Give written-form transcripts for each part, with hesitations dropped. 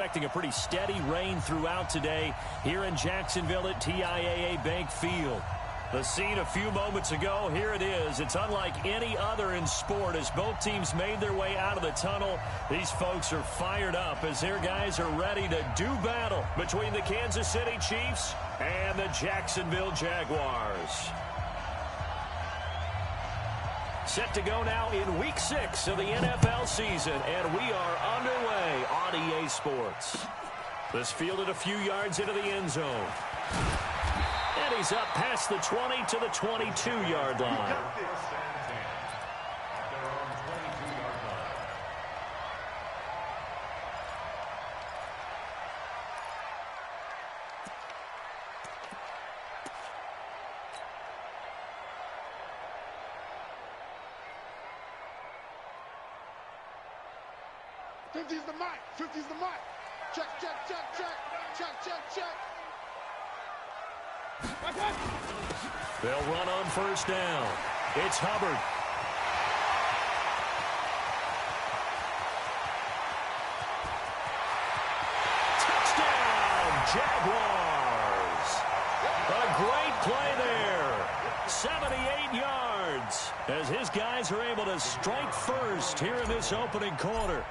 Expecting a pretty steady rain throughout today here in Jacksonville at TIAA Bank Field. The scene a few moments ago, here it is. It's unlike any other in sport as both teams made their way out of the tunnel. These folks are fired up as their guys are ready to do battle between the Kansas City Chiefs and the Jacksonville Jaguars. Set to go now in Week 6 of the NFL season, and we are underway on EA Sports. This fielded a few yards into the end zone. And he's up past the 20 to the 22-yard line. Fifty's the mic. 50's the mic. Check, check, check, check. Check, check, check. They'll run on first down. It's Hubbard. Touchdown, Jaguars. A great play there. 78 yards as his guys are able to strike first here in this opening quarter.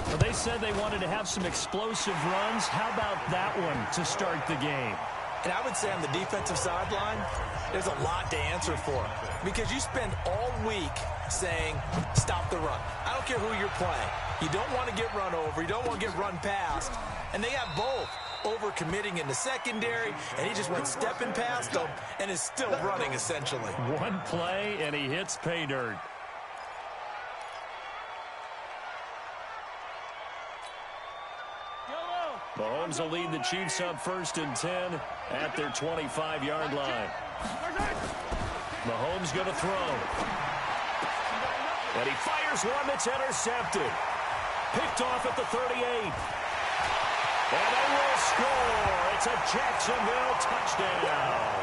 Well, they said they wanted to have some explosive runs. How about that one to start the game? And I would say on the defensive sideline, there's a lot to answer for. Because you spend all week saying, stop the run. I don't care who you're playing. You don't want to get run over. You don't want to get run past. And they have both. Over-committing in the secondary, and he just went stepping past them and is still running, essentially. One play, and he hits pay dirt. Mahomes will lead the Chiefs up 1st and 10 at their 25-yard line. Mahomes going to throw. And he fires one that's intercepted. Picked off at the 38. And they will score. It's a Jacksonville touchdown.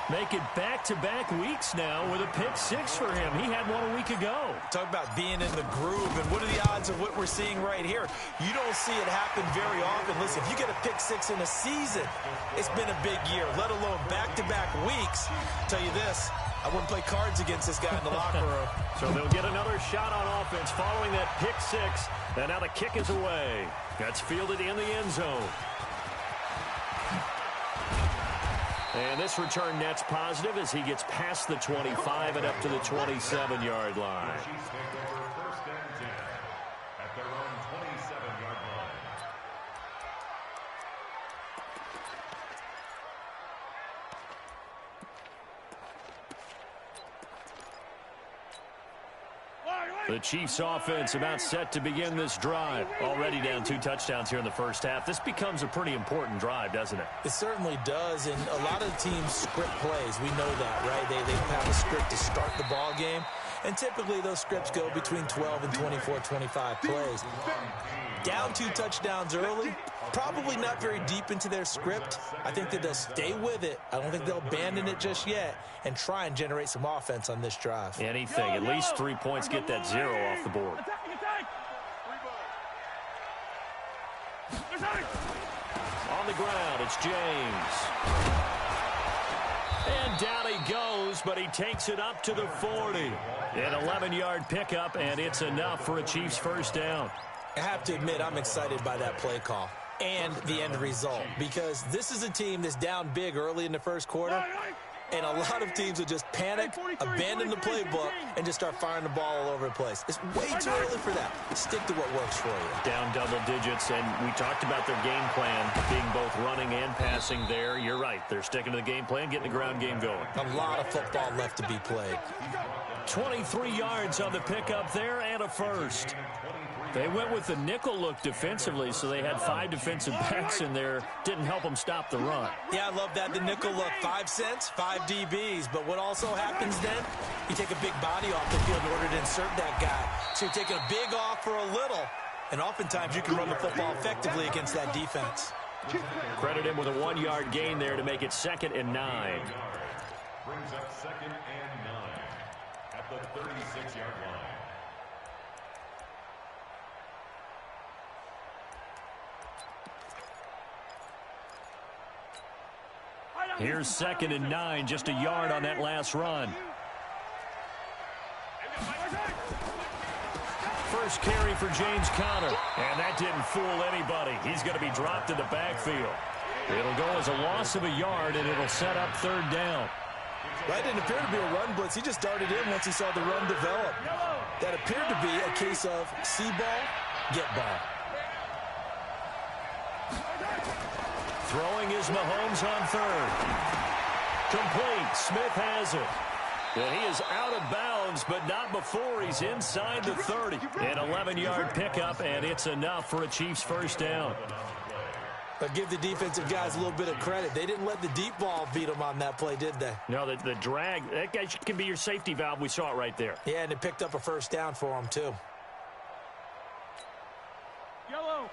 Make it back-to-back weeks now with a pick 6 for him. He had one a week ago. Talk about being in the groove, and what are the odds of what we're seeing right here? You don't see it happen very often. Listen, if you get a pick 6 in a season, it's been a big year, let alone back-to-back weeks. I'll tell you this, I wouldn't play cards against this guy in the locker room. So they'll get another shot on offense following that pick 6, and now the kick is away. That's fielded in the end zone. And this return net's positive as he gets past the 25 and up to the 27-yard line. The Chiefs offense about set to begin this drive. Already down 2 touchdowns here in the first half. This becomes a pretty important drive, doesn't it? It certainly does, and a lot of teams script plays. We know that, right? They have a script to start the ball game, and typically those scripts go between 12 and 24, 25 plays. Down 2 touchdowns early, probably not very deep into their script. I think that they'll stay with it. I don't think they'll abandon it just yet and try and generate some offense on this drive. Anything. At least 3 points, get that 0 off the board. On the ground, it's James. And down he goes, but he takes it up to the 40. An 11-yard pickup, and it's enough for a Chiefs first down. I have to admit, I'm excited by that play call and the end result, because this is a team that's down big early in the first quarter, and a lot of teams will just panic, abandon the playbook, and just start firing the ball all over the place. It's way too early for that. Stick to what works for you. Down double digits, and we talked about their game plan being both running and passing there. You're right. They're sticking to the game plan, getting the ground game going. A lot of football left to be played. 23 yards on the pickup there and a first. They went with the nickel look defensively, so they had 5 defensive backs in there. Didn't help them stop the run. Yeah, I love that. The nickel look, 5 cents, 5 DBs. But what also happens then, you take a big body off the field in order to insert that guy. So you're taking a big off for a little, and oftentimes you can run the football effectively against that defense. Credit him with a 1-yard gain there to make it 2nd and 9. Brings up 2nd and 9 at the 36-yard line. Here's 2nd and 9, just a yard on that last run. First carry for James Conner, and that didn't fool anybody. He's going to be dropped in the backfield. It'll go as a loss of a yard, and it'll set up 3rd down. That didn't appear to be a run blitz. He just darted in once he saw the run develop. That appeared to be a case of see ball, get ball. Throwing is Mahomes on 3rd. Complete. Smith has it. And he is out of bounds, but not before he's inside the 30. An 11-yard pickup, and it's enough for a Chiefs first down. But give the defensive guys a little bit of credit. They didn't let the deep ball beat them on that play, did they? No, the drag, that guy can be your safety valve. We saw it right there. Yeah, and it picked up a first down for him, too. Yellow.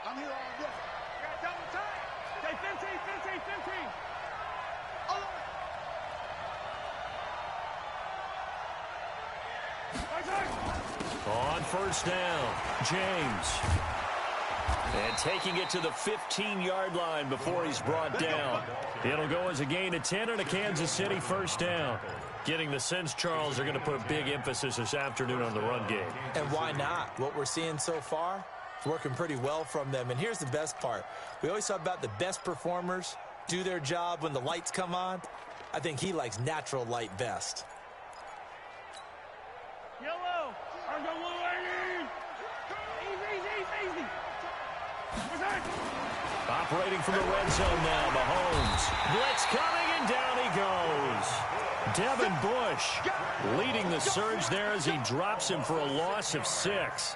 I'm here all day. Got double time. Stay 15. On first down, James. And taking it to the 15-yard line before he's brought down. It'll go as a gain of 10 and a Kansas City first down. Getting the sense, Charles, are going to put a big emphasis this afternoon on the run game. And why not? What we're seeing so far is working pretty well from them. And here's the best part. We always talk about the best performers do their job when the lights come on. I think he likes natural light best. Yellow. Easy. Operating from the red zone now, Mahomes. Blitz coming, and down he goes. Devin Bush leading the surge there as he drops him for a loss of 6.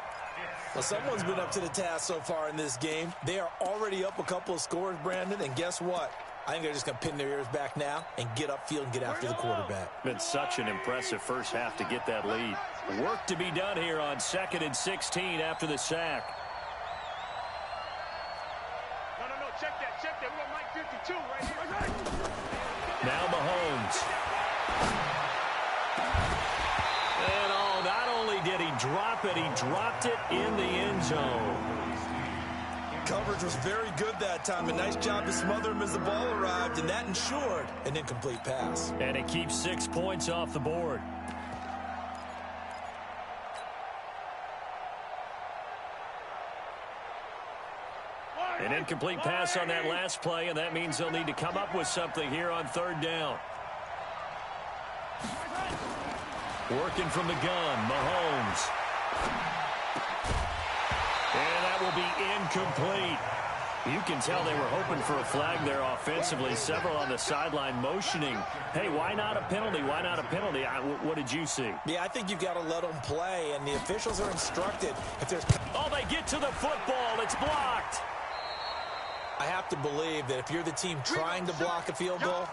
Well, someone's been up to the task so far in this game. They are already up a couple of scores, Brandon, and guess what? I think they're just going to pin their ears back now and get upfield and get after the quarterback. Been such an impressive first half to get that lead. Work to be done here on 2nd and 16 after the sack. No, check that. We got Mike 52 right here. Now Mahomes. And not only did he drop it, he dropped it in the end zone. Coverage was very good that time. A nice job to smother him as the ball arrived, and that ensured an incomplete pass. And it keeps 6 points off the board. An incomplete pass on that last play, and that means they'll need to come up with something here on 3rd down. Working from the gun, Mahomes. And that will be incomplete. You can tell they were hoping for a flag there offensively. Several on the sideline motioning, hey, why not a penalty? Why not a penalty? What did you see? Yeah, I think you've got to let them play, and the officials are instructed. If there's... Oh, they get to the football. It's blocked. I have to believe that if you're the team trying to block a field goal,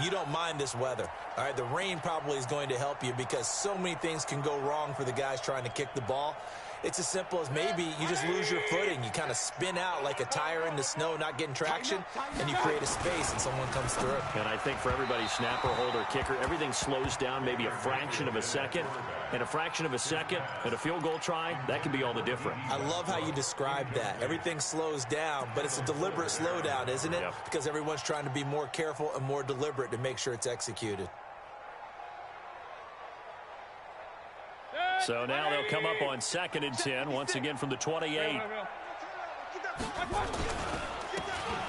you don't mind this weather. All right, the rain probably is going to help you because so many things can go wrong for the guys trying to kick the ball. It's as simple as maybe you just lose your footing. You kind of spin out like a tire in the snow, not getting traction, and you create a space and someone comes through. And I think for everybody, snapper, holder, kicker, everything slows down maybe a fraction of a second. And a fraction of a second and a field goal try, that can be all the different. I love how you describe that. Everything slows down, but it's a deliberate slowdown, isn't it? Yep. Because everyone's trying to be more careful and more deliberate to make sure it's executed. So now they'll come up on 2nd and 10, once again from the 28.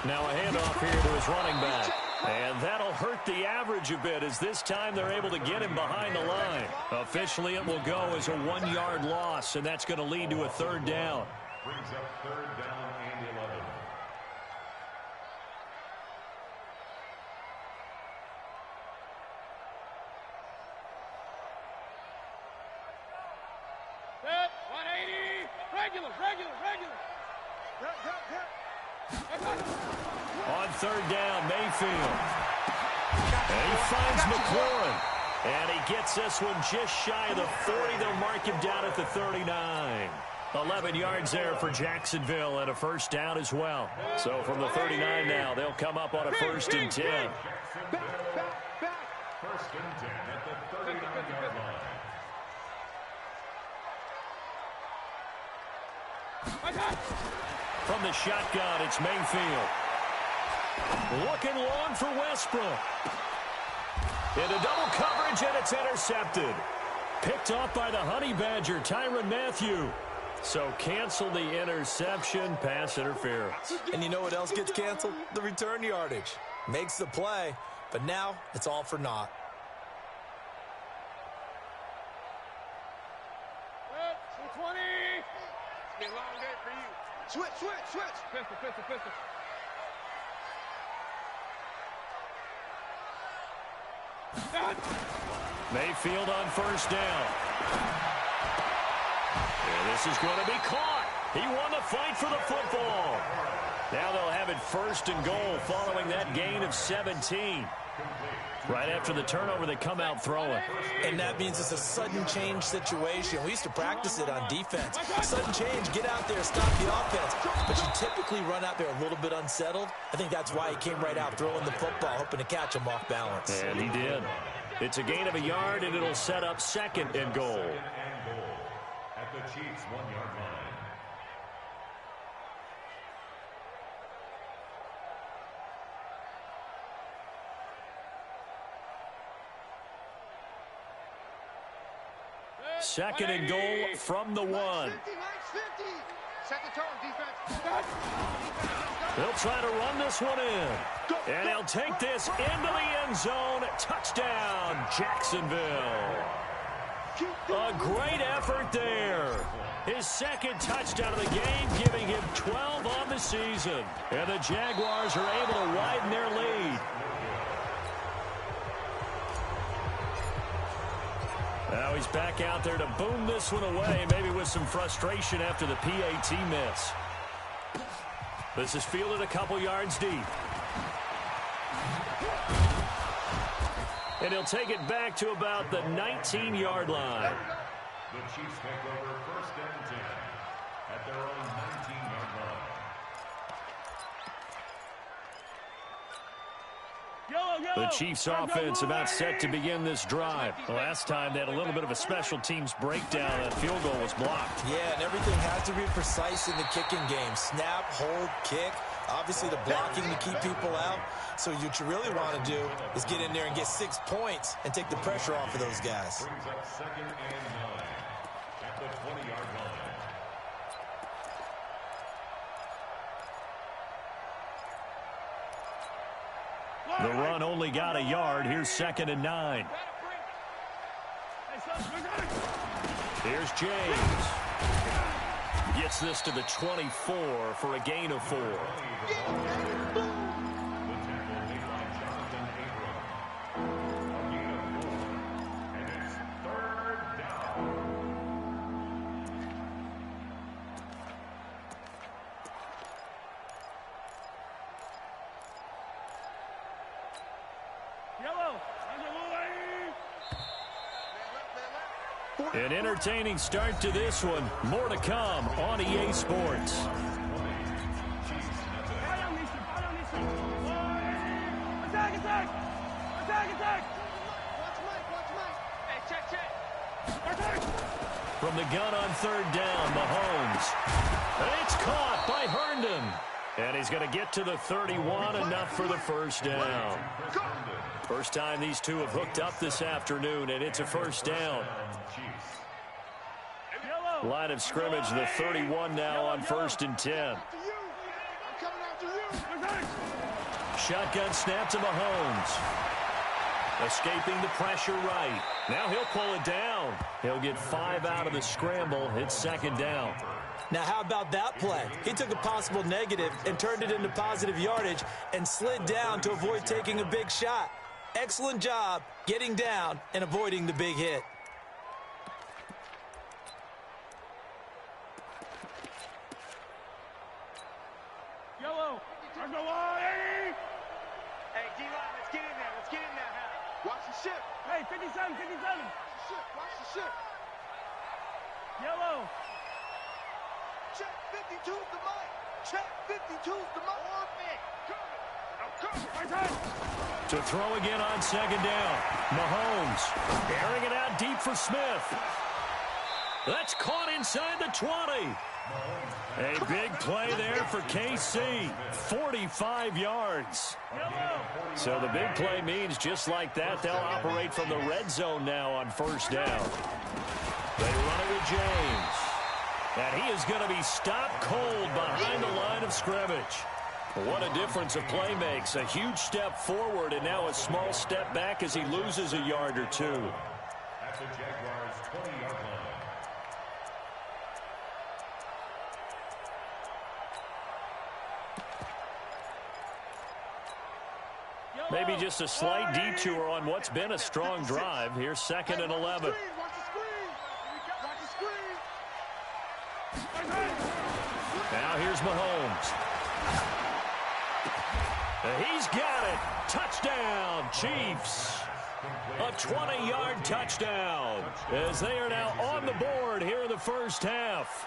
Now a handoff here to his running back. And that'll hurt the average a bit as this time they're able to get him behind the line. Officially, it will go as a 1-yard loss, and that's going to lead to a 3rd down. Brings up 3rd down and 11. Set, 180. Regular. On 3rd down, Mayfield. And he finds McLaurin. And he gets this one just shy of the 40. They'll mark him down at the 39. 11 yards there for Jacksonville and a first down as well. So from the 39 now, they'll come up on a 1st and 10. Back. 1st and 10 at the 39-yard line. From the shotgun, it's Mayfield. Looking long for Westbrook. Into double coverage, and it's intercepted. Picked off by the Honey Badger, Tyrann Mathieu. So cancel the interception, pass interference. And you know what else gets canceled? The return yardage. Makes the play, but now it's all for naught. Switch, 20. It's been a long day for you. Switch. Pistol. Mayfield on first down. And this is going to be caught. He won the fight for the football. Now they'll have it first and goal following that gain of 17. Right after the turnover, they come out throwing. And that means it's a sudden change situation. We used to practice it on defense. Sudden change, get out there, stop the offense. But you typically run out there a little bit unsettled. I think that's why he came right out throwing the football, hoping to catch him off balance. And he did. It's a gain of a yard, and it'll set up second and goal. At the Chiefs' 1-yard line. Second and goal from the 1. Second turn, defense. They'll try to run this one in. And he'll take this into the end zone. Touchdown, Jacksonville. A great effort there. His second touchdown of the game, giving him 12 on the season. And the Jaguars are able to widen their lead. Now he's back out there to boom this one away, maybe with some frustration after the PAT miss. This is fielded a couple yards deep. And he'll take it back to about the 19-yard line. The Chiefs take over first and 10 at their own 19-yard line. The Chiefs offense about set to begin this drive. The last time they had a little bit of a special teams breakdown. That field goal was blocked. Yeah, and everything has to be precise in the kicking game. Snap, hold, kick. Obviously the blocking to keep people out. So what you really want to do is get in there and get 6 points and take the pressure off of those guys. Brings up second and 9 at the 20-yard line. The run only got a yard. Here's second and 9. Here's James. Gets this to the 24 for a gain of 4. The tackle made by Jonathan Abram. A gain of 4. And it's third down. An entertaining start to this one. More to come on EA Sports. From the gun on third down, Mahomes. It's caught by Herndon. And he's going to get to the 31, enough for the first down. First time these two have hooked up this afternoon, and it's a first down. Line of scrimmage, the 31 now on first and 10. Shotgun snap to Mahomes. Escaping the pressure right. Now he'll pull it down. He'll get 5 out of the scramble. It's second down. Now, how about that play? He took a possible negative and turned it into positive yardage and slid down to avoid taking a big shot. Excellent job getting down and avoiding the big hit. Yellow. Hey, D-line, let's get in there. Let's get in there. Watch the ship. Hey, 57. Watch the ship. Yellow. Check 52's the mic. Check 52's the mic. To throw again on second down. Mahomes airing it out deep for Smith. That's caught inside the 20. A big play there for KC. 45 yards. So the big play means just like that, they'll operate from the red zone now on first down. They run it with James. And he is going to be stopped cold behind the line of scrimmage. What a difference a play makes. A huge step forward and now a small step back as he loses a yard or two. At the Jaguars' 20-yard line. Maybe just a slight detour on what's been a strong drive. Here's 2nd and 11. Now here's Mahomes. He's got it. Touchdown, Chiefs. A 20-yard touchdown as they are now on the board here in the first half.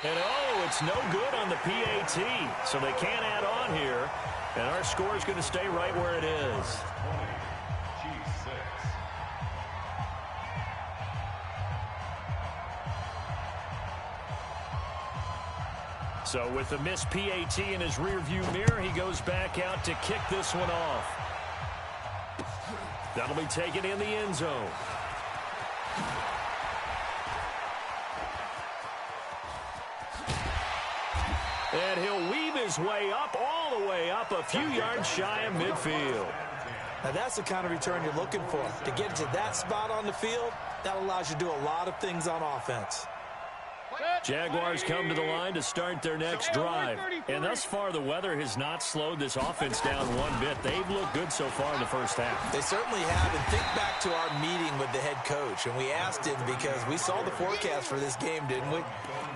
And oh, it's no good on the PAT, so they can't add on here. And our score is going to stay right where it is. So with the missed PAT in his rearview mirror, he goes back out to kick this one off. That'll be taken in the end zone. And he'll weave his way up, all the way up, a few yards shy of midfield. Now that's the kind of return you're looking for. To get to that spot on the field, that allows you to do a lot of things on offense. Jaguars come to the line to start their next drive. And thus far, the weather has not slowed this offense down one bit. They've looked good so far in the first half. They certainly have. And think back to our meeting with the head coach. And we asked him because we saw the forecast for this game, didn't we?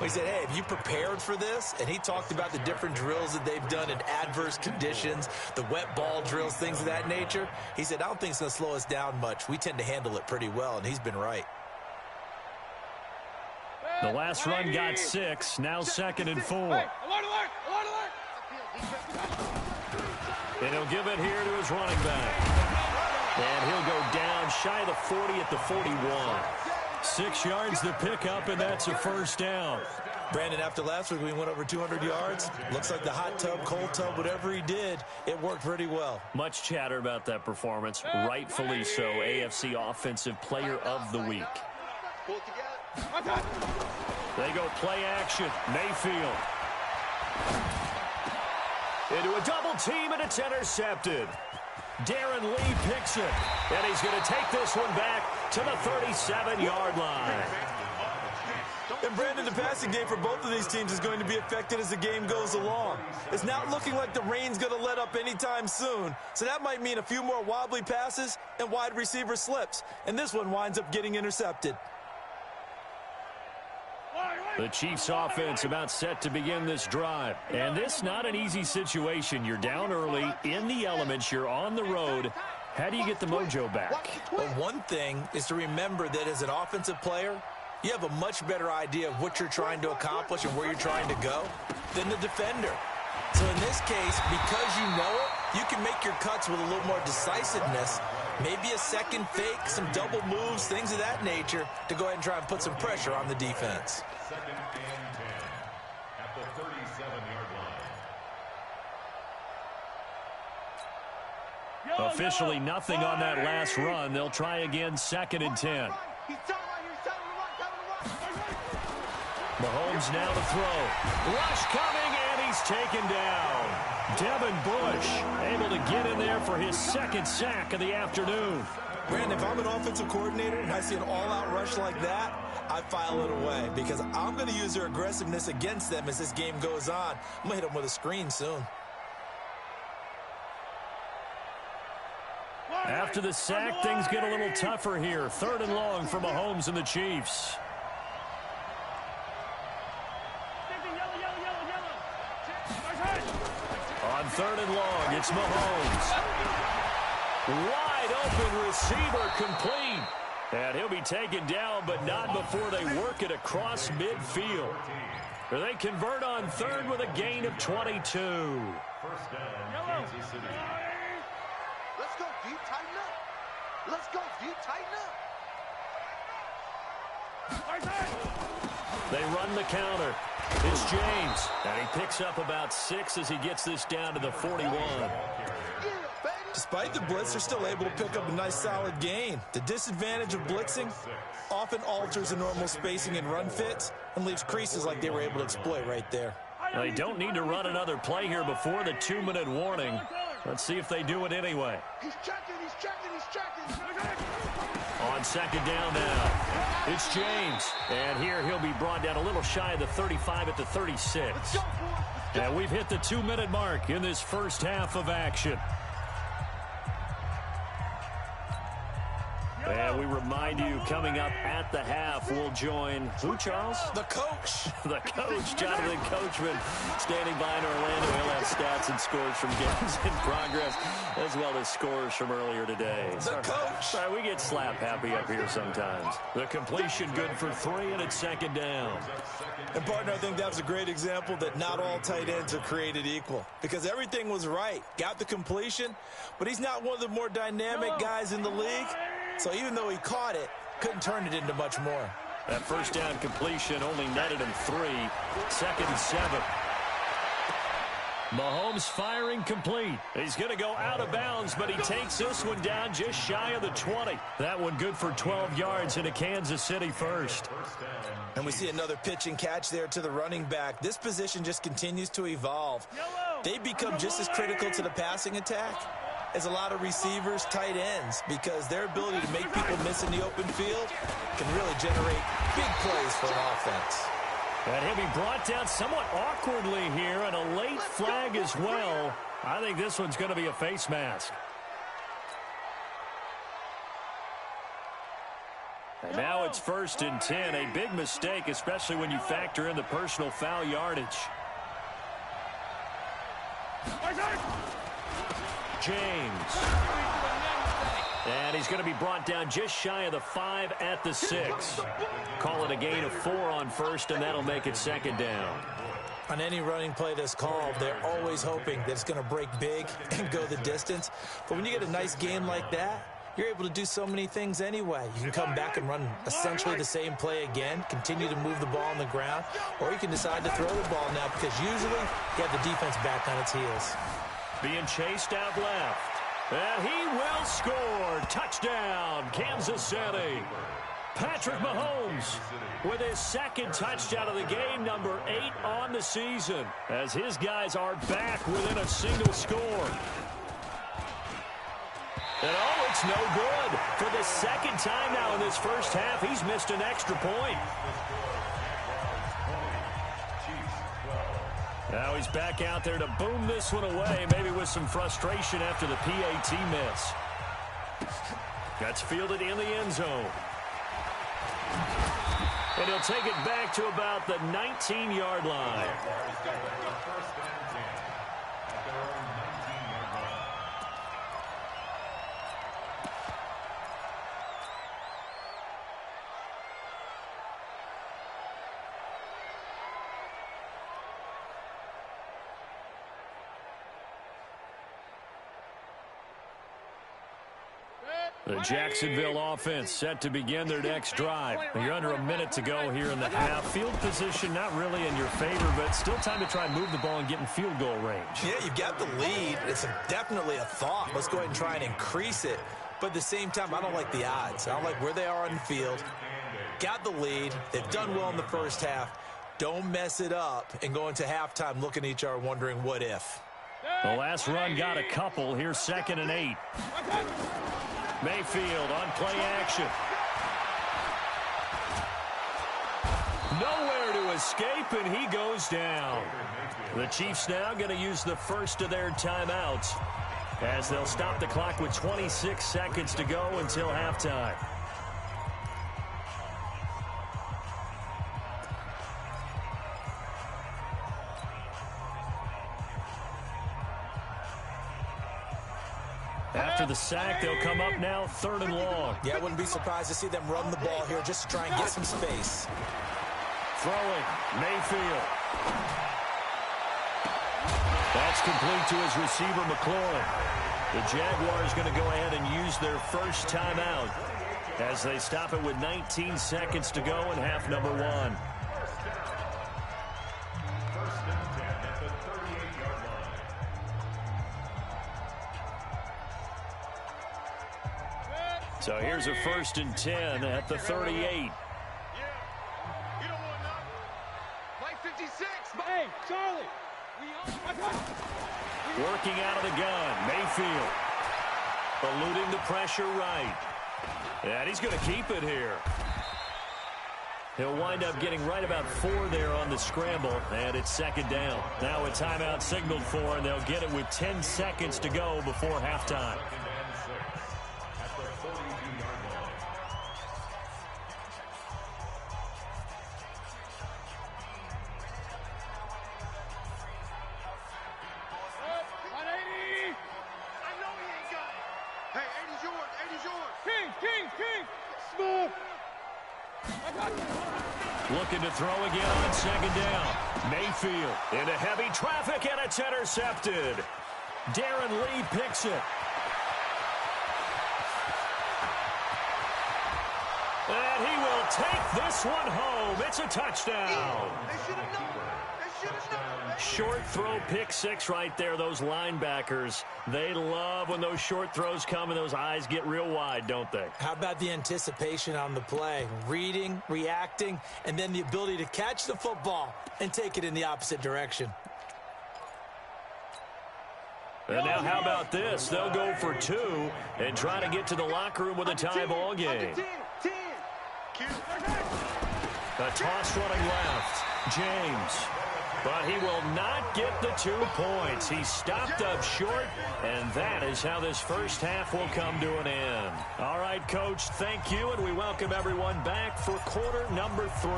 We said, hey, have you prepared for this? And he talked about the different drills that they've done in adverse conditions, the wet ball drills, things of that nature. He said, I don't think it's going to slow us down much. We tend to handle it pretty well, and he's been right. The last run got 6, now 2nd and 4. Alert, alert, alert, alert. And he'll give it here to his running back. And he'll go down shy of the 40 at the 41. 6 yards to pick up, and that's a first down. Brandon, after last week, we went over 200 yards. Looks like the hot tub, cold tub, whatever he did, it worked pretty well. Much chatter about that performance. Rightfully so. AFC Offensive Player of the Week. They go play action. Mayfield. Into a double team, and it's intercepted. Darren Lee picks it. And he's going to take this one back to the 37-yard line. And Brandon, the passing game for both of these teams is going to be affected as the game goes along. It's not looking like the rain's going to let up anytime soon. So that might mean a few more wobbly passes and wide receiver slips. And this one winds up getting intercepted. The Chiefs offense about set to begin this drive. And this not an easy situation. You're down early, in the elements, you're on the road. How do you get the mojo back? Well, one thing is to remember that as an offensive player, you have a much better idea of what you're trying to accomplish and where you're trying to go than the defender. So in this case, because you know it, you can make your cuts with a little more decisiveness. Maybe a second fake, some double moves, things of that nature to go ahead and try and put some pressure on the defense. 2nd and 10 at the 37-yard line. Officially nothing on that last run. They'll try again 2nd and 10. Mahomes now to throw. Rush coming, and he's taken down. Devin Bush able to get in there for his 2nd sack of the afternoon. Brandon, if I'm an offensive coordinator and I see an all-out rush like that, I file it away because I'm going to use their aggressiveness against them as this game goes on. I'm going to hit them with a screen soon. After the sack, things get a little tougher here. 3rd and long for Mahomes and the Chiefs. On 3rd and long, it's Mahomes. Wide open receiver, complete. And he'll be taken down, but not before they work it across midfield. They convert on 3rd with a gain of 22. First down, Kansas City. Let's go deep, tighten up. Let's go, D. Tighten up. They run the counter. It's James. And he picks up about 6 as he gets this down to the 41. Despite the blitz, they're still able to pick up a nice solid gain. The disadvantage of blitzing often alters the normal spacing and run fits and leaves creases like they were able to exploit right there. They don't need to run another play here before the 2-minute warning. Let's see if they do it anyway. He's checking, he's checking, he's checking. On second down now, it's James. And here he'll be brought down a little shy of the 35 at the 36. And we've hit the 2-minute mark in this first half of action. And we remind you, coming up at the half, we'll join, who, Charles? The coach. The coach, Jonathan Coachman, standing by in Orlando. He'll have stats and scores from games in progress, as well as scores from earlier today. The coach. Sorry, we get slap happy up here sometimes. The completion good for 3, and it's second down. And, partner, I think that was a great example that not all tight ends are created equal, because everything was right. Got the completion, but he's not one of the more dynamic guys in the league. So even though he caught it, couldn't turn it into much more. That first down completion only netted him 3. Second and 7. Mahomes firing complete. He's going to go out of bounds, but he takes this one down just shy of the 20. That one good for 12 yards into Kansas City first. And we see another pitch and catch there to the running back. This position just continues to evolve. They become just as critical to the passing attack as a lot of receivers, tight ends, because their ability to make people miss in the open field can really generate big plays for an offense. And he'll be brought down somewhat awkwardly here, and a late flag as well. I think this one's going to be a face mask. And now it's 1st and 10, a big mistake, especially when you factor in the personal foul yardage. James. And he's going to be brought down just shy of the 5 at the 6. Call it a gain of 4 on first, and that'll make it second down. On any running play that's called, they're always hoping that it's going to break big and go the distance. But when you get a nice game like that, you're able to do so many things anyway. You can come back and run essentially the same play again, continue to move the ball on the ground, or you can decide to throw the ball now because usually you have the defense back on its heels. Being chased out left. And he will score. Touchdown, Kansas City. Patrick Mahomes with his second touchdown of the game, number 8 on the season, as his guys are back within a single score. And oh, it's no good. For the second time now in this first half, he's missed an extra point. Now he's back out there to boom this one away, maybe with some frustration after the PAT miss. That's fielded in the end zone. And he'll take it back to about the 19-yard line. The Jacksonville offense set to begin their next drive. You're under a minute to go here in the half. Field position not really in your favor, but still time to try and move the ball and get in field goal range. Yeah, you've got the lead. It's definitely a thought. Let's go ahead and try and increase it. But at the same time, I don't like the odds. I don't like where they are on the field. Got the lead. They've done well in the first half. Don't mess it up and go into halftime looking at each other wondering what if. The last run got a couple. Here's 2nd and 8. Mayfield on play action. Nowhere to escape, and he goes down. The Chiefs now going to use the first of their timeouts as they'll stop the clock with 26 seconds to go until halftime. After the sack, they'll come up now 3rd and long. Yeah, I wouldn't be surprised to see them run the ball here just to try and get some space. Throwing, Mayfield. That's complete to his receiver, McLaurin. The Jaguars going to go ahead and use their first timeout as they stop it with 19 seconds to go in half number one. First and 10 at the 38-yard line. So here's a first and 10 at the 38. Yeah. You don't want none. Play 56. Hey, Charlie. Working out of the gun, Mayfield. Eluding the pressure right. And he's going to keep it here. He'll wind up getting right about 4 there on the scramble, and it's second down. Now a timeout signaled for, and they'll get it with 10 seconds to go before halftime. Looking to throw again on second down. Mayfield into heavy traffic, and it's intercepted. Darren Lee picks it. And he will take this one home. It's a touchdown. They should have known. They should have known. Short throw, pick six right there. Those linebackers, they love when those short throws come and those eyes get real wide, don't they? How about the anticipation on the play? Reading, reacting, and then the ability to catch the football and take it in the opposite direction. And now how about this? They'll go for 2 and try to get to the locker room with a tie ball game. A toss running left. James. But he will not get the 2 points. He stopped up short, and that is how this first half will come to an end. All right, Coach, thank you, and we welcome everyone back for quarter number 3.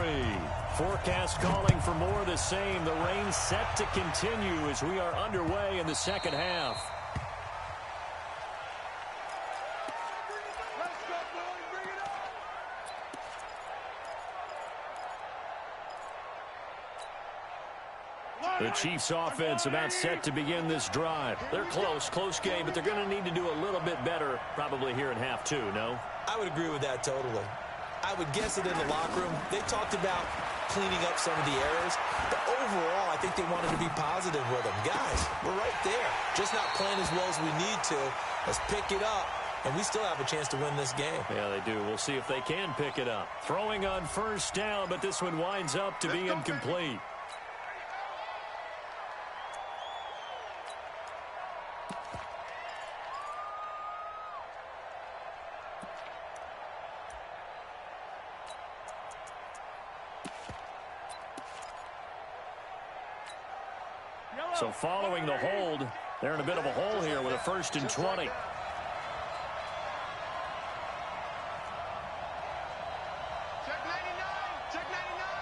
Forecast calling for more of the same. The rain set to continue as we are underway in the second half. The Chiefs offense about set to begin this drive. They're close game, but they're going to need to do a little bit better probably here in half 2, no? I would agree with that totally. I would guess it in the locker room. They talked about cleaning up some of the errors, but overall, I think they wanted to be positive with them. Guys, we're right there. Just not playing as well as we need to. Let's pick it up, and we still have a chance to win this game. Yeah, they do. We'll see if they can pick it up. Throwing on first down, but this one winds up to be incomplete. So following the hold, they're in a bit of a hole here with a first and 20. Check 99. Check 99.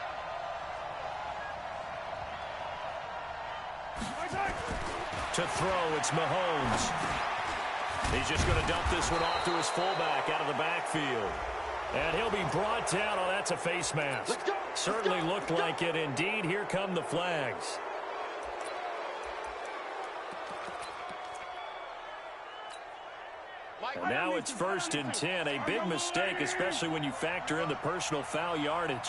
To throw, it's Mahomes. He's just going to dump this one off to his fullback out of the backfield. And he'll be brought down. Oh, that's a face mask. Certainly looked like it. Indeed, here come the flags. And now it's first and 10. A big mistake, especially when you factor in the personal foul yardage.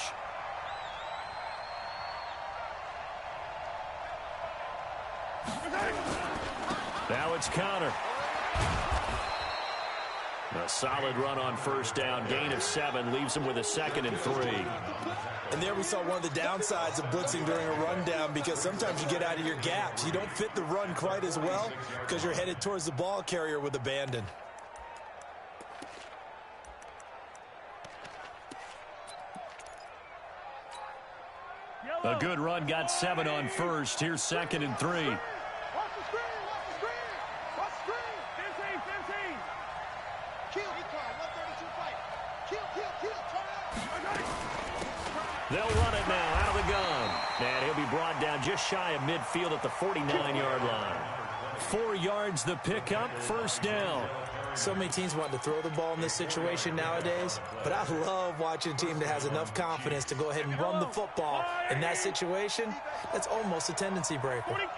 Now it's Connor. A solid run on first down. Gain of 7 leaves him with a second and 3. And there we saw one of the downsides of blitzing during a rundown, because sometimes you get out of your gaps. You don't fit the run quite as well because you're headed towards the ball carrier with abandon. A good run, got 7 on first. Here's second and 3. Watch the screen. Watch the screen. Watch the screen. 15. Kill. 132 fight. Kill. Turn up. They'll run it now out of the gun. And he'll be brought down just shy of midfield at the 49-yard line. 4 yards the pickup, first down. So many teams want to throw the ball in this situation nowadays, but I love watching a team that has enough confidence to go ahead and run the football. In that situation, that's almost a tendency breaker. 43.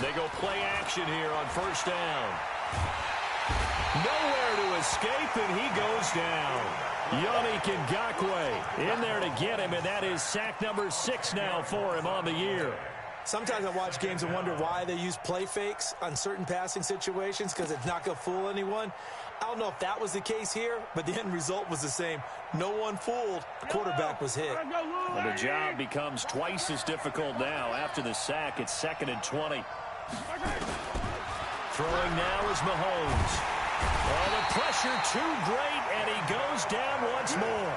They go play action here on first down. Nowhere to escape, and he goes down. Yannick Ngakoue in there to get him, and that is sack number 6 now for him on the year. Sometimes I watch games and wonder why they use play fakes on certain passing situations because it's not going to fool anyone. I don't know if that was the case here, but the end result was the same. No one fooled. The quarterback was hit. And the job becomes twice as difficult now. After the sack, it's 2nd and 20. Throwing now is Mahomes. Oh, the pressure too great, and he goes down once more.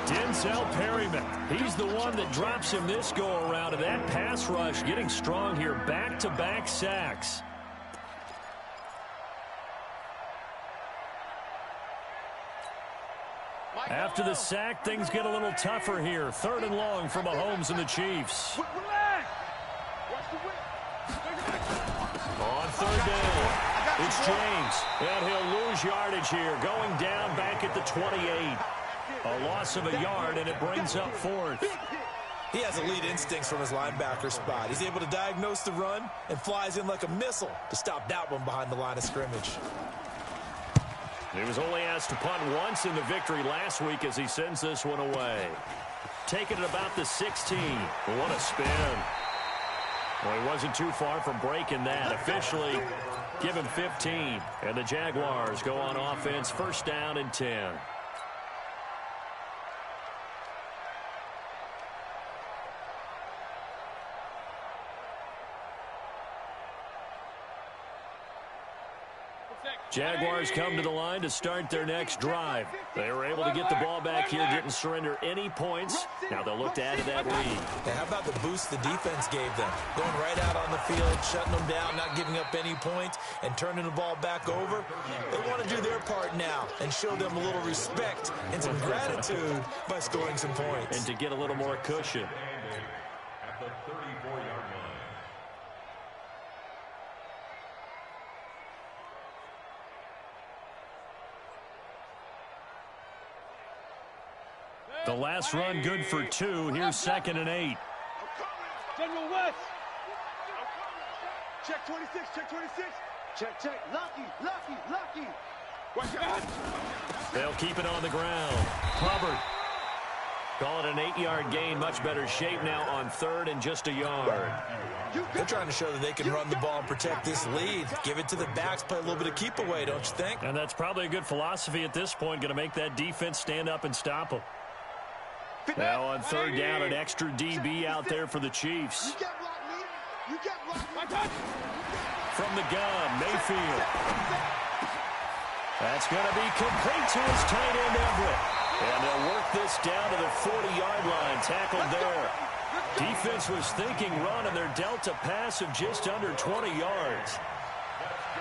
Denzel Perryman, he's the one that drops him this go-around, and that pass rush getting strong here. Back-to-back sacks. After the sack, things get a little tougher here. 3rd and long for Mahomes and the Chiefs. On 3rd down, it's James, and he'll lose yardage here, going down back at the 28. A loss of a yard, and it brings up 4th. He has elite instincts from his linebacker spot. He's able to diagnose the run and flies in like a missile to stop that one behind the line of scrimmage. He was only asked to punt once in the victory last week as he sends this one away. Taking it about the 16. What a spin. Well, he wasn't too far from breaking that. Officially, give him 15. And the Jaguars go on offense, 1st down and 10. Jaguars come to the line to start their next drive. They were able to get the ball back here, didn't surrender any points. Now they'll look to add to that lead. Now, how about the boost the defense gave them? Going right out on the field, shutting them down, not giving up any points, and turning the ball back over. They want to do their part now and show them a little respect and some gratitude by scoring some points. And to get a little more cushion. At the 34-yard line. The last run good for 2. Here's 2nd and 8. General West. Check 26, check 26. Check. Lucky. Watch out. They'll keep it on the ground. Hubbard. Call it an 8-yard gain. Much better shape now on 3rd and just a yard. They're trying to show that they can run the ball and protect this lead. Give it to the backs, play a little bit of keep away, don't you think? And that's probably a good philosophy at this point. Going to make that defense stand up and stop them. Now on 3rd down, an extra DB out there for the Chiefs. From the gun, Mayfield. That's going to be complete to his tight end, Everett. And they'll work this down to the 40-yard line, tackled there. Defense was thinking run, and they're dealt a pass of just under 20 yards.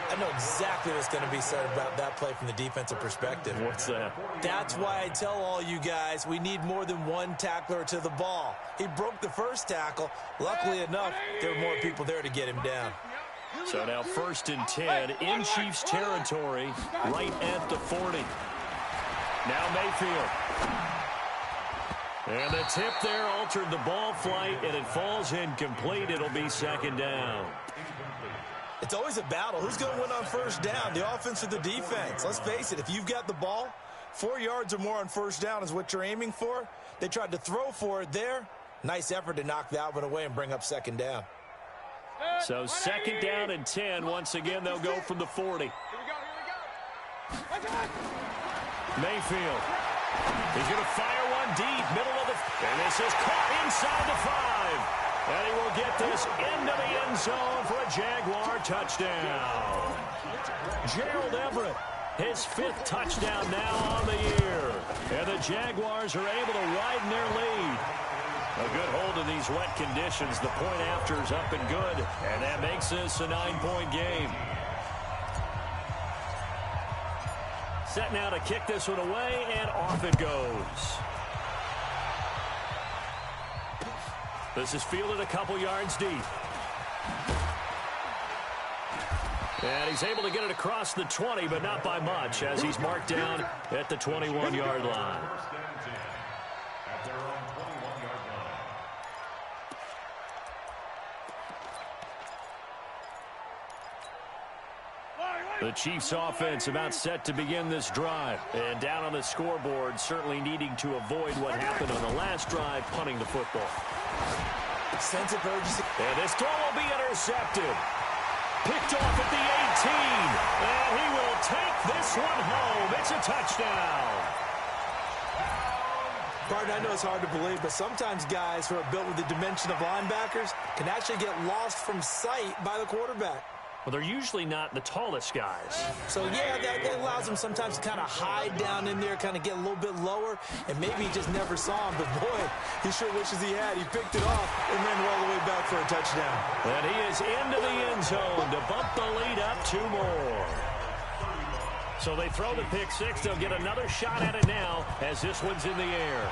I know exactly what's going to be said about that play from the defensive perspective. What's that? That's why I tell all you guys we need more than one tackler to the ball. He broke the first tackle. Luckily enough, there were more people there to get him down. So now 1st and 10 in Chiefs territory, right at the 40. Now Mayfield. And the tip there altered the ball flight, and it falls incomplete. It'll be 2nd down. It's always a battle. Who's going to win on 1st down, the offense or the defense? Let's face it, if you've got the ball, 4 yards or more on 1st down is what you're aiming for. They tried to throw for it there. Nice effort to knock that one away and bring up 2nd down. So 2nd down and 10. Once again, they'll go from the 40. Mayfield. He's going to fire one deep, middle of the... And this is caught inside the 5. And he will get this into the end zone for a Jaguar touchdown. Gerald Everett, his 5th touchdown now on the year. And the Jaguars are able to widen their lead. A good hold in these wet conditions. The point after is up and good. And that makes this a 9-point game. Set now to kick this one away, and off it goes. This is fielded a couple yards deep. And he's able to get it across the 20, but not by much, as he's marked down at the 21-yard line. At their own 21-yard line. The Chiefs offense about set to begin this drive. And down on the scoreboard, certainly needing to avoid what happened on the last drive, punting the football. Sense of urgency. And this throw will be intercepted. Picked off at the 18. And he will take this one home. It's a touchdown. Pardon, I know it's hard to believe, but sometimes guys who are built with the dimension of linebackers can actually get lost from sight by the quarterback. Well, they're usually not the tallest guys. So, yeah, that allows them sometimes to kind of hide down in there, kind of get a little bit lower, and maybe he just never saw him. But, boy, he sure wishes he had. He picked it off and ran it all the way back for a touchdown. And he is into the end zone to bump the lead up 2 more. So they throw the pick six. They'll get another shot at it now as this one's in the air.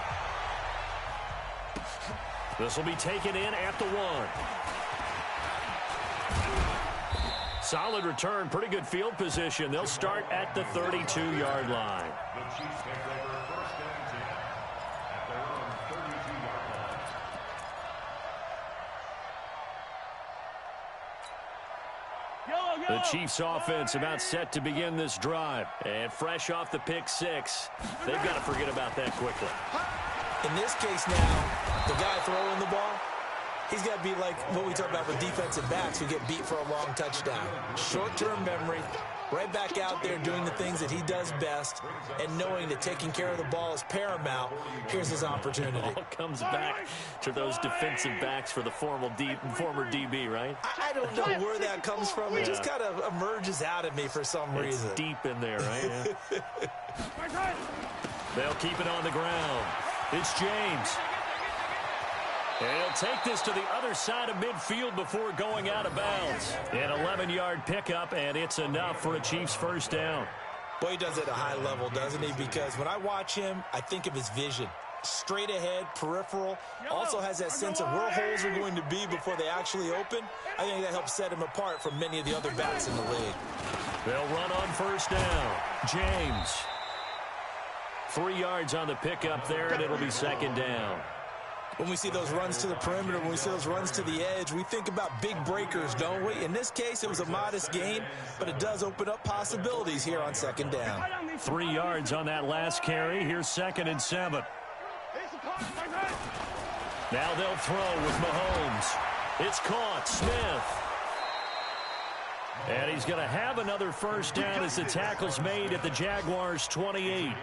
This will be taken in at the 1. Solid return, pretty good field position. They'll start at the 32-yard line. The Chiefs take over first and 10 at their own 32-yard line. The Chiefs offense about set to begin this drive. And fresh off the pick six, they've got to forget about that quickly. In this case now, the guy throwing the ball, he's got to be like what we talk about with defensive backs who get beat for a long touchdown. Short-term memory, right back out there doing the things that he does best, and knowing that taking care of the ball is paramount. Here's his opportunity. It all comes back to those defensive backs for the former DB, right? I don't know where that comes from. It just kind of emerges out of me for some reason. It's deep in there, right? Yeah. They'll keep it on the ground. It's James. And he'll take this to the other side of midfield before going out of bounds. An 11-yard pickup, and it's enough for a Chiefs first down. Boy, he does it at a high level, doesn't he? Because when I watch him, I think of his vision. Straight ahead, peripheral, also has that sense of where holes are going to be before they actually open. I think that helps set him apart from many of the other backs in the league. They'll run on first down. James. 3 yards on the pickup there, and it'll be second down. When we see those runs to the perimeter, when we see those runs to the edge, we think about big breakers, don't we? In this case, it was a modest gain, but it does open up possibilities here on second down. 3 yards on that last carry. Here's 2nd and 7. Now they'll throw with Mahomes. It's caught. Smith. And he's going to have another first down as the tackle's made at the Jaguars' 28.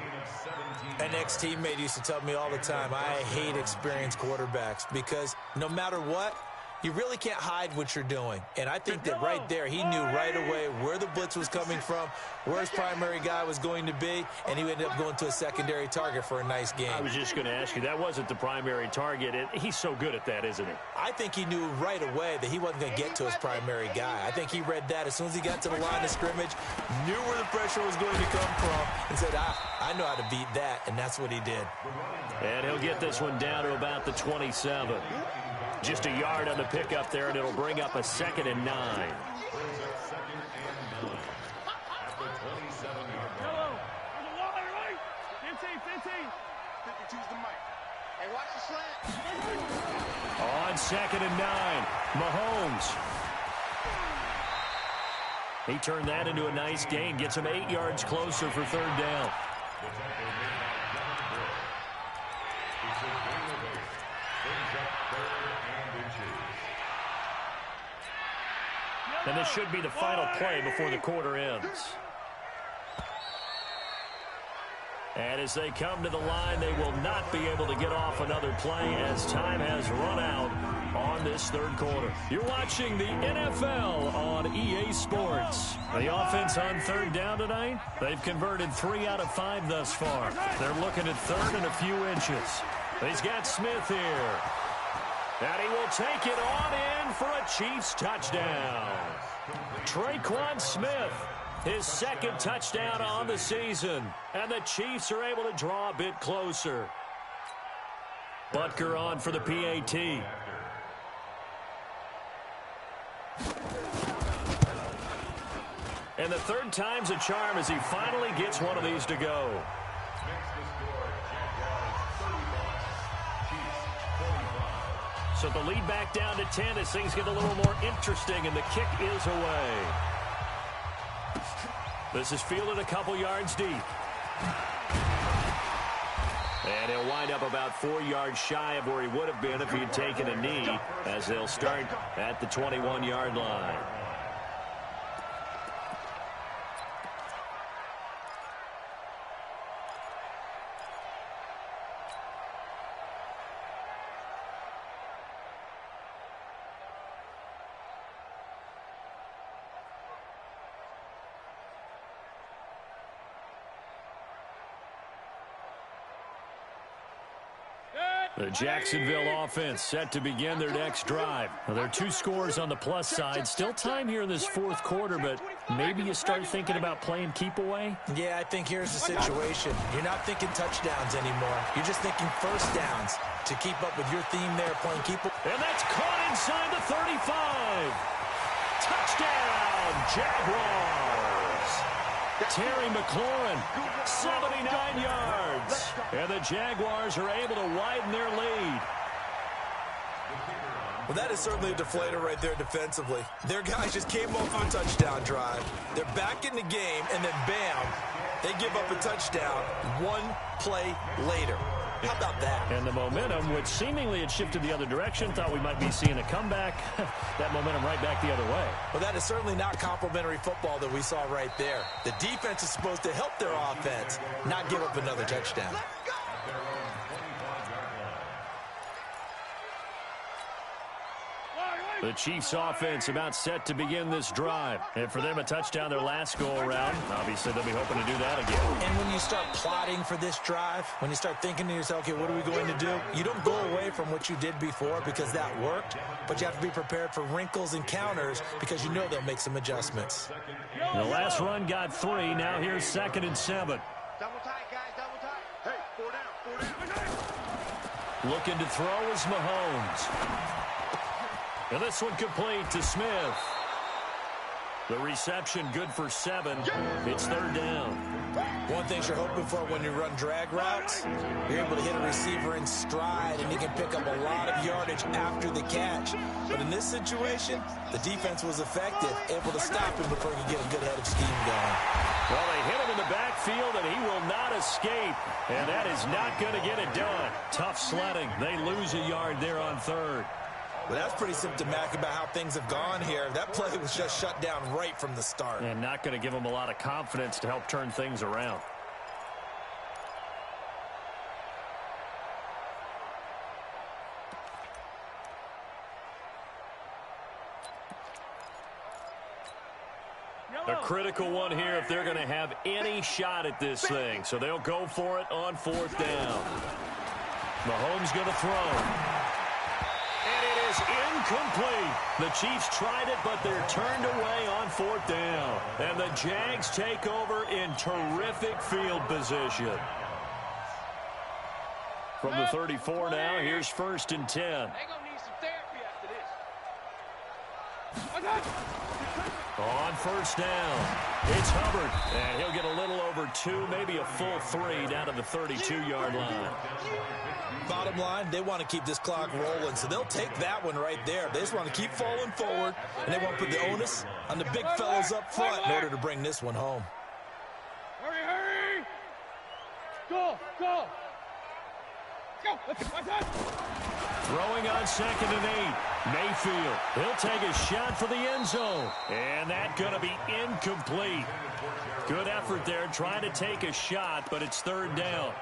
An ex-teammate used to tell me all the time, I hate experienced quarterbacks because no matter what, you really can't hide what you're doing. And I think that right there, he knew right away where the blitz was coming from, where his primary guy was going to be, and he ended up going to a secondary target for a nice game. I was just going to ask you, that wasn't the primary target. He's so good at that, isn't he? I think he knew right away that he wasn't going to get to his primary guy. I think he read that as soon as he got to the line of scrimmage, knew where the pressure was going to come from, and said, I know how to beat that, and that's what he did. And he'll get this one down to about the 27. Just a yard on the pickup there, and it'll bring up a 2nd and 9. On 2nd and 9, Mahomes. He turned that into a nice gain, gets him 8 yards closer for 3rd down. And this should be the final play before the quarter ends. And as they come to the line, they will not be able to get off another play as time has run out on this 3rd quarter. You're watching the NFL on EA Sports. The offense on 3rd down tonight, they've converted 3 out of 5 thus far. They're looking at 3rd and a few inches. He's got Smith here. And he will take it on in for a Chiefs touchdown. Traquan Smith, his 2nd touchdown on the season. And the Chiefs are able to draw a bit closer. Butker on for the PAT. And the 3rd time's a charm as he finally gets one of these to go. So the lead back down to 10 as things get a little more interesting, and the kick is away. This is fielded a couple yards deep. And he'll wind up about 4 yards shy of where he would have been if he had taken a knee, as they'll start at the 21-yard line. The Jacksonville offense set to begin their next drive. Well, there are 2 scores on the plus side. Still time here in this fourth quarter, but maybe you start thinking about playing keep away? Yeah, I think here's the situation. You're not thinking touchdowns anymore. You're just thinking first downs to keep up with your theme there, playing keep away. And that's caught inside the 35. Touchdown, Jaguars. Terry McLaurin, 79 yards. And the Jaguars are able to widen their lead. Well, that is certainly a deflator right there defensively. Their guys just came off of a touchdown drive. They're back in the game, and then bam, they give up a touchdown 1 play later. How about that? And the momentum, which seemingly had shifted the other direction, thought we might be seeing a comeback. That momentum right back the other way. Well, that is certainly not complimentary football that we saw right there. The defense is supposed to help their offense, not give up another touchdown. The Chiefs offense about set to begin this drive. And for them, a touchdown their last go-around. Obviously, they'll be hoping to do that again. And when you start plotting for this drive, when you start thinking to yourself, okay, what are we going to do? You don't go away from what you did before because that worked, but you have to be prepared for wrinkles and counters because you know they'll make some adjustments. The last run got 3. Now here's 2nd and 7. Double tight, guys, double tight. Hey, 4 down. Looking to throw is Mahomes. And this one complete to Smith. The reception good for 7. It's 3rd down. One thing you're hoping for when you run drag routes, you're able to hit a receiver in stride and he can pick up a lot of yardage after the catch. But in this situation, the defense was effective, able to stop him before he could get a good head of steam going. Well, they hit him in the backfield, and he will not escape. And that is not going to get it done. Tough sledding. They lose a yard there on 3rd. But that's pretty symptomatic about how things have gone here. That play was just shut down right from the start. And not going to give them a lot of confidence to help turn things around. A critical one here if they're going to have any shot at this thing. So they'll go for it on 4th down. Mahomes going to throw. And it is incomplete. The Chiefs tried it, but they're turned away on 4th down. And the Jags take over in terrific field position. From the 34 now, here's 1st and 10. They're going to need some therapy after this. On 1st down, it's Hubbard. And he'll get a little over 2, maybe a full 3 down to the 32-yard line. Bottom line, they want to keep this clock rolling, so they'll take that one right there. They just want to keep falling forward, and they want to put the onus on the big fellas up front in order to bring this one home. Hurry, hurry! Go, go! Go! Throwing on 2nd and 8. Mayfield, he'll take a shot for the end zone. And that's going to be incomplete. Good effort there trying to take a shot, but it's 3rd down.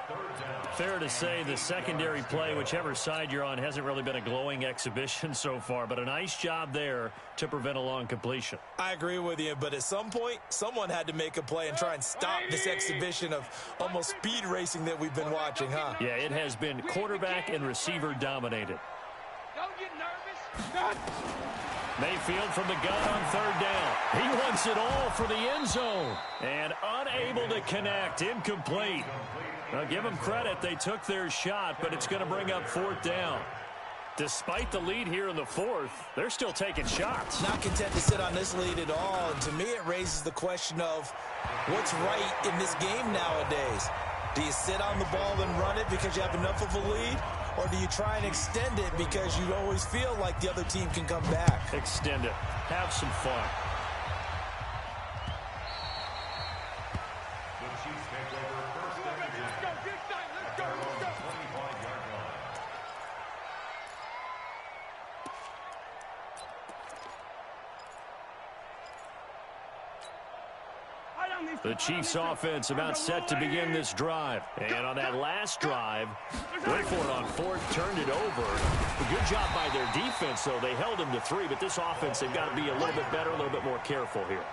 Fair to say the secondary play, whichever side you're on, hasn't really been a glowing exhibition so far, but a nice job there to prevent a long completion. I agree with you, but at some point, someone had to make a play and try and stop this exhibition of almost speed racing that we've been watching, huh? Yeah, it has been quarterback and receiver dominated. Don't get nervous. Mayfield from the gun on 3rd down. He wants it all for the end zone. And unable to connect. Incomplete. Now, give them credit. They took their shot, but it's going to bring up 4th down. Despite the lead here in the 4th, they're still taking shots. Not content to sit on this lead at all. And to me, it raises the question of what's right in this game nowadays. Do you sit on the ball and run it because you have enough of a lead? Or do you try and extend it because you always feel like the other team can come back? Extend it. Have some fun. The Chiefs offense about set to begin this drive. And on that last drive, went for it on fourth, turned it over. A good job by their defense, though. They held them to 3, but this offense, they've got to be a little bit better, a little bit more careful here.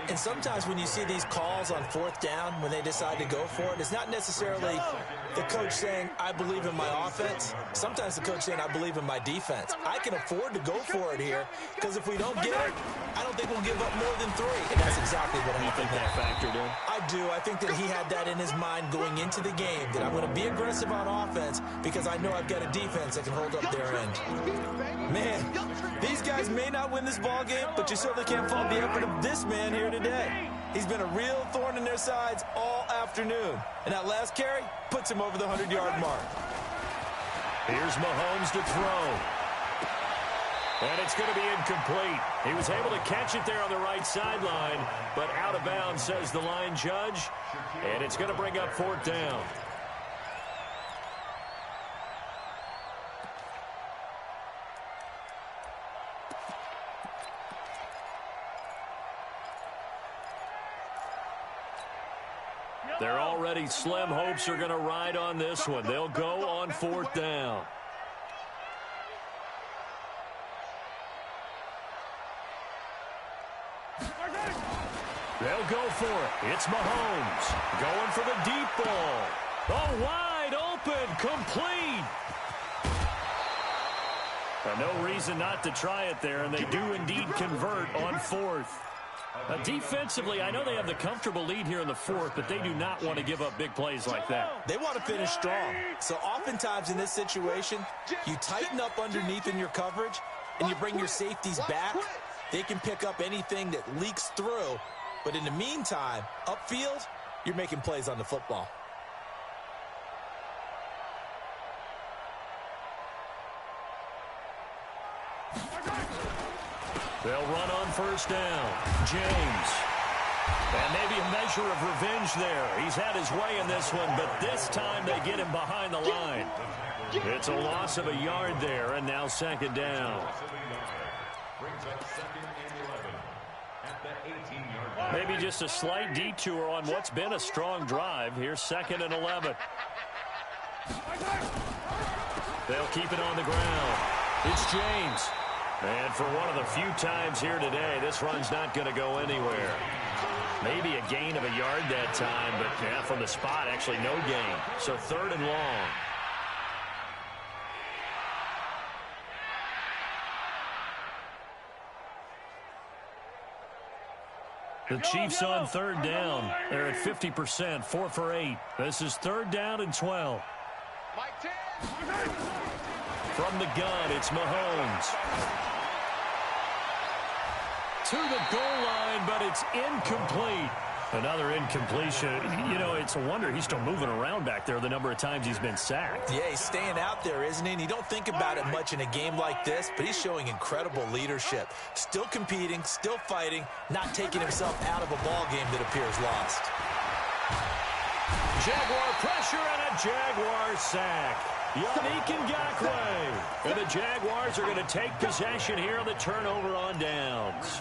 And sometimes when you see these calls on fourth down, when they decide to go for it, it's not necessarily the coach saying, I believe in my offense. Sometimes the coach saying, I believe in my defense. I can afford to go for it here, because if we don't get it, I don't think we'll give up more than 3. And that's exactly what happened. You think that factored in? I do. I think that he had that in his mind going into the game, that I'm going to be aggressive on offense because I know I've got a defense that can hold up their end. Man, these guys may not win this ball game, but you certainly can't fault the effort of this man here today. He's been a real thorn in their sides all afternoon. And that last carry puts him over the 100-yard mark. Here's Mahomes to throw. And it's going to be incomplete. He was able to catch it there on the right sideline, but out of bounds, says the line judge. And it's going to bring up fourth down. Their already slim hopes are going to ride on this one. They'll go on fourth down. They'll go for it. It's Mahomes going for the deep ball. Oh, wide open, complete. No reason not to try it there, and they do indeed convert on fourth. Defensively, I know they have the comfortable lead here in the fourth, but they do not want to give up big plays like that. They want to finish strong. So oftentimes in this situation, you tighten up underneath in your coverage, and you bring your safeties back. They can pick up anything that leaks through. But in the meantime, upfield, you're making plays on the football. They'll run on first down. James. And maybe a measure of revenge there. He's had his way in this one, but this time they get him behind the line. It's a loss of a yard there, and now second down. Maybe just a slight detour on what's been a strong drive. Here's 2nd and 11. They'll keep it on the ground. It's James. And for one of the few times here today, this run's not going to go anywhere. Maybe a gain of a yard that time, but yeah, from the spot, actually no gain. So 3rd and long. The Chiefs on 3rd down. They're at 50%, 4 for 8. This is 3rd down and 12. From the gun, it's Mahomes. To the goal line, but it's incomplete. Another incompletion. You know, it's a wonder he's still moving around back there the number of times he's been sacked. Yeah, he's staying out there, isn't he? And you don't think about it much in a game like this, but he's showing incredible leadership. Still competing, still fighting, not taking himself out of a ball game that appears lost. Jaguar pressure and a Jaguar sack. Yannick Ngakoue. And the Jaguars are going to take possession here on the turnover on downs.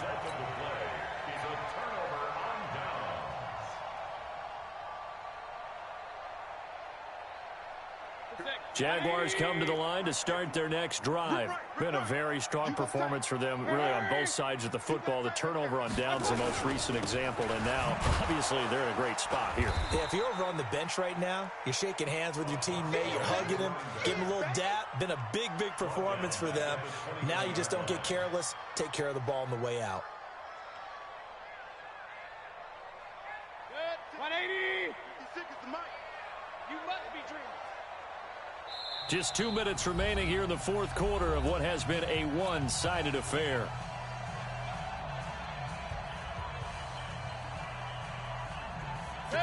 Jaguars come to the line to start their next drive. Been a very strong performance for them, really on both sides of the football. The turnover on downs, the most recent example, and now, obviously, they're in a great spot here. Yeah, if you're over on the bench right now, you're shaking hands with your teammate, you're hugging him, giving him a little dap. Been a big, big performance for them. Now you just don't get careless. Take care of the ball on the way out. Good. 180. He's sick as the mic. You must be dreaming. Just 2 minutes remaining here in the fourth quarter of what has been a one-sided affair.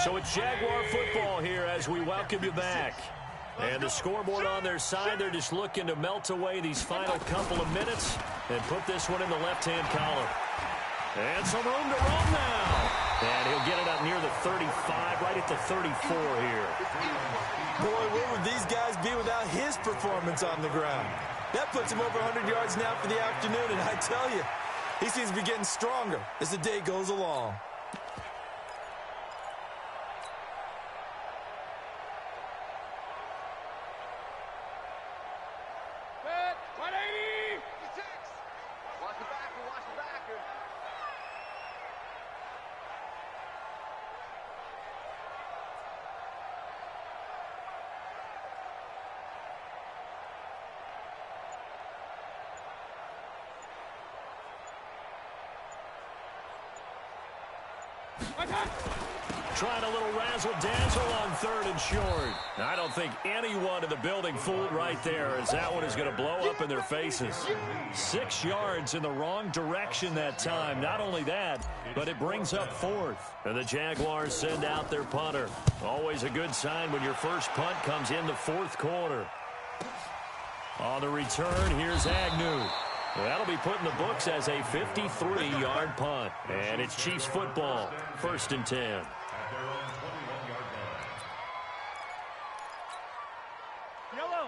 So it's Jaguar football here as we welcome you back. And the scoreboard on their side, they're just looking to melt away these final couple of minutes and put this one in the left-hand column. And some room to roam now. And he'll get it up near the 35, right at the 34 here. Boy, where would these guys be without his performance on the ground? That puts him over 100 yards now for the afternoon, and I tell you, he seems to be getting stronger as the day goes along. Trying a little razzle-dazzle on 3rd and short. I don't think anyone in the building fooled right there, as that one is going to blow up in their faces. 6 yards in the wrong direction that time. Not only that, but it brings up 4th. And the Jaguars send out their punter. Always a good sign when your first punt comes in the 4th quarter. On the return, here's Agnew. That'll be put in the books as a 53-yard punt. And it's Chiefs football, 1st and 10.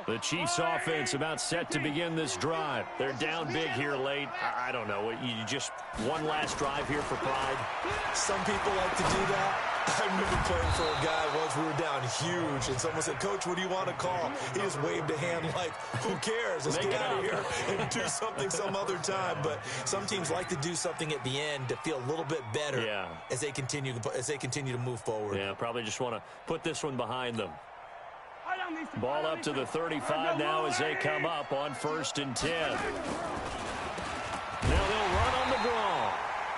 The Chiefs offense about set to begin this drive. They're down big here late. I don't know. You just one last drive here for pride. Some people like to do that. I remember playing for a guy once. We were down huge, and someone said, "Coach, what do you want to call?" He just waved a hand like, who cares? Let's get out of here and do something some other time. But some teams like to do something at the end to feel a little bit better as they continue to move forward. Yeah, probably just want to put this one behind them. Ball up to the 35 now as they come up on 1st and 10. Now they'll run on the draw.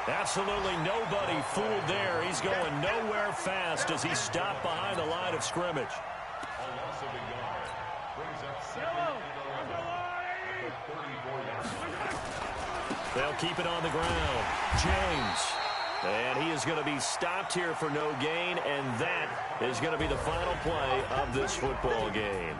Absolutely nobody fooled there. He's going nowhere fast as he stopped behind the line of scrimmage. They'll keep it on the ground. James. And he is going to be stopped here for no gain, and that is going to be the final play of this football game.